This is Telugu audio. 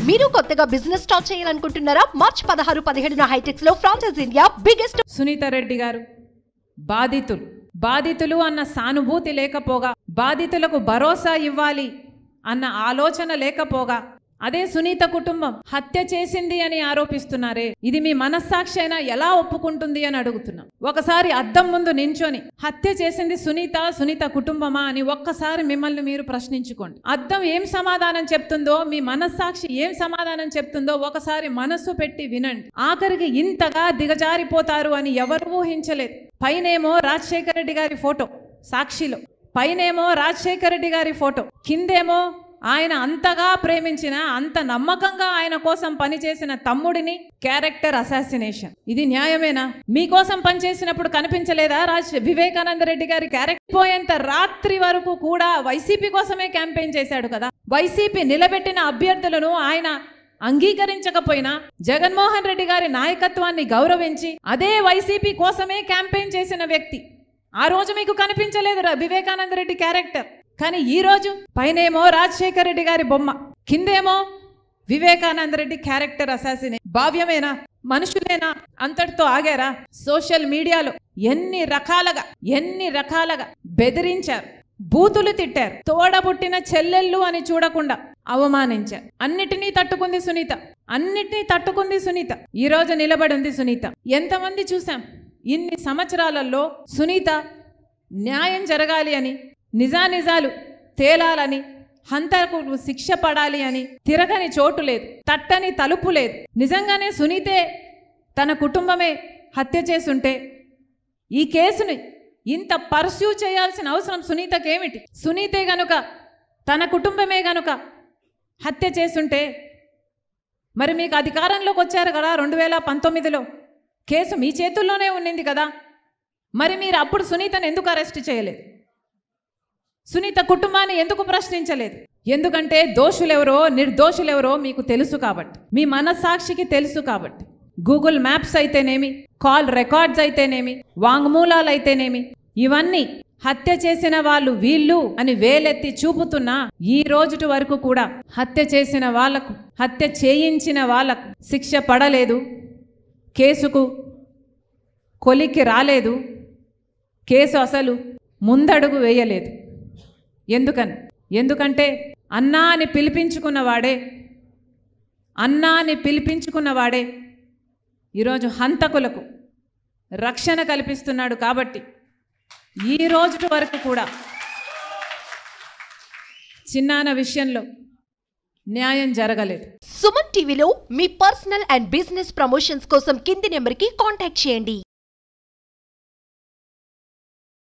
మీరు కొత్తగా బిజినెస్ స్టార్ట్ చేయాలనుకుంటున్నారా? మార్చ్ 16, 17న హైటెక్స్ లో franchise India biggest. Sunitha Reddy గారు బాధితులు అన్న సానుభూతి లేకపోగా, బాధితులకు భరోసా ఇవ్వాలి అన్న ఆలోచన లేకపోగా, అదే సునీత కుటుంబం హత్య చేసింది అని ఆరోపిస్తున్నారే, ఇది మీ మనస్సాక్షి అయినా ఎలా ఒప్పుకుంటుంది అని అడుగుతున్నాం. ఒకసారి అద్దం ముందు నించొని హత్య చేసింది సునీత కుటుంబమా అని ఒక్కసారి మిమ్మల్ని మీరు ప్రశ్నించుకోండి. అద్దం ఏం సమాధానం చెప్తుందో, మీ మనస్సాక్షి ఏం సమాధానం చెప్తుందో ఒకసారి మనస్సు పెట్టి వినండి. ఆఖరికి ఇంతగా దిగజారిపోతారు అని ఎవరు ఊహించలేదు. పైనేమో రాజశేఖర రెడ్డి గారి ఫోటో సాక్షిలో, పైనేమో రాజశేఖర రెడ్డి గారి ఫోటో, కిందేమో ఆయన అంతగా ప్రేమించిన, అంత నమ్మకంగా ఆయన కోసం పనిచేసిన తమ్ముడిని క్యారెక్టర్ అసాసినేషన్. ఇది న్యాయమేనా? మీకోసం పనిచేసినప్పుడు కనిపించలేదా వివేకానంద రెడ్డి గారి క్యారెక్టర్? పోయేంత రాత్రి వరకు కూడా వైసీపీ కోసమే క్యాంపెయిన్ చేశాడు కదా. వైసీపీ నిలబెట్టిన అభ్యర్థులను ఆయన అంగీకరించకపోయినా జగన్మోహన్ రెడ్డి గారి నాయకత్వాన్ని గౌరవించి అదే వైసీపీ కోసమే క్యాంపెయిన్ చేసిన వ్యక్తి. ఆ రోజు మీకు కనిపించలేదు వివేకానంద రెడ్డి క్యారెక్టర్. కానీ ఈ రోజు పైనేమో రాజశేఖర రెడ్డి గారి బొమ్మ, కిందేమో వివేకానంద రెడ్డి క్యారెక్టర్ అసాసినే. భావ్యమేనా? మనుషులేనా? అంతటితో ఆగారా? సోషల్ మీడియాలో ఎన్ని రకాలుగా బెదిరించారు, బూతులు తిట్టారు, తోడబుట్టిన చెల్లెళ్ళు అని చూడకుండా అవమానించారు. అన్నిటినీ తట్టుకుంది సునీత. ఈ రోజు నిలబడింది సునీత. ఎంతమంది చూసాం ఇన్ని సంవత్సరాలలో సునీత న్యాయం జరగాలి అని, నిజాలు తేలాలని, హంతకుడు శిక్ష పడాలి అని తిరగని చోటు లేదు, తట్టని తలుపు లేదు. నిజంగానే సునీతే తన కుటుంబమే హత్య చేసుంటే ఈ కేసుని ఇంత పర్స్యూ చేయాల్సిన అవసరం సునీతకేమిటి? సునీతే గనుక, తన కుటుంబమే గనుక హత్య చేసుంటే మరి మీకు అధికారంలోకి వచ్చారు కదా 2019లో, కేసు మీ చేతుల్లోనే ఉన్నింది కదా. మరి మీరు అప్పుడు సునీతను ఎందుకు అరెస్ట్ చేయలేదు? సునీత కుటుంబాన్ని ఎందుకు ప్రశ్నించలేదు? ఎందుకంటే దోషులెవరో నిర్దోషులెవరో మీకు తెలుసు కాబట్టి, మీ మనస్సాక్షికి తెలుసు కాబట్టి. గూగుల్ మ్యాప్స్ అయితేనేమి, కాల్ రికార్డ్స్ అయితేనేమి, వాంగ్మూలాలు అయితేనేమి, ఇవన్నీ హత్య చేసిన వాళ్ళు వీళ్ళు అని వేలెత్తి చూపుతున్నా ఈ రోజు వరకు కూడా హత్య చేసిన వాళ్లకు, హత్య చేయించిన వాళ్ళకు శిక్ష పడలేదు, కేసుకు కొలికి రాలేదు, కేసు అసలు ముందడుగు వేయలేదు. ఎందుకంటే అన్నా అని పిలిపించుకున్నవాడే ఈరోజు హంతకులకు రక్షణ కల్పిస్తున్నాడు. కాబట్టి ఈ రోజు వరకు కూడా చిన్నాన విషయంలో న్యాయం జరగలేదు. సుమన్ టీవీలో మీ పర్సనల్ అండ్ బిజినెస్ ప్రమోషన్స్ కోసం కింది నెంబర్కి కాంటాక్ట్ చేయండి.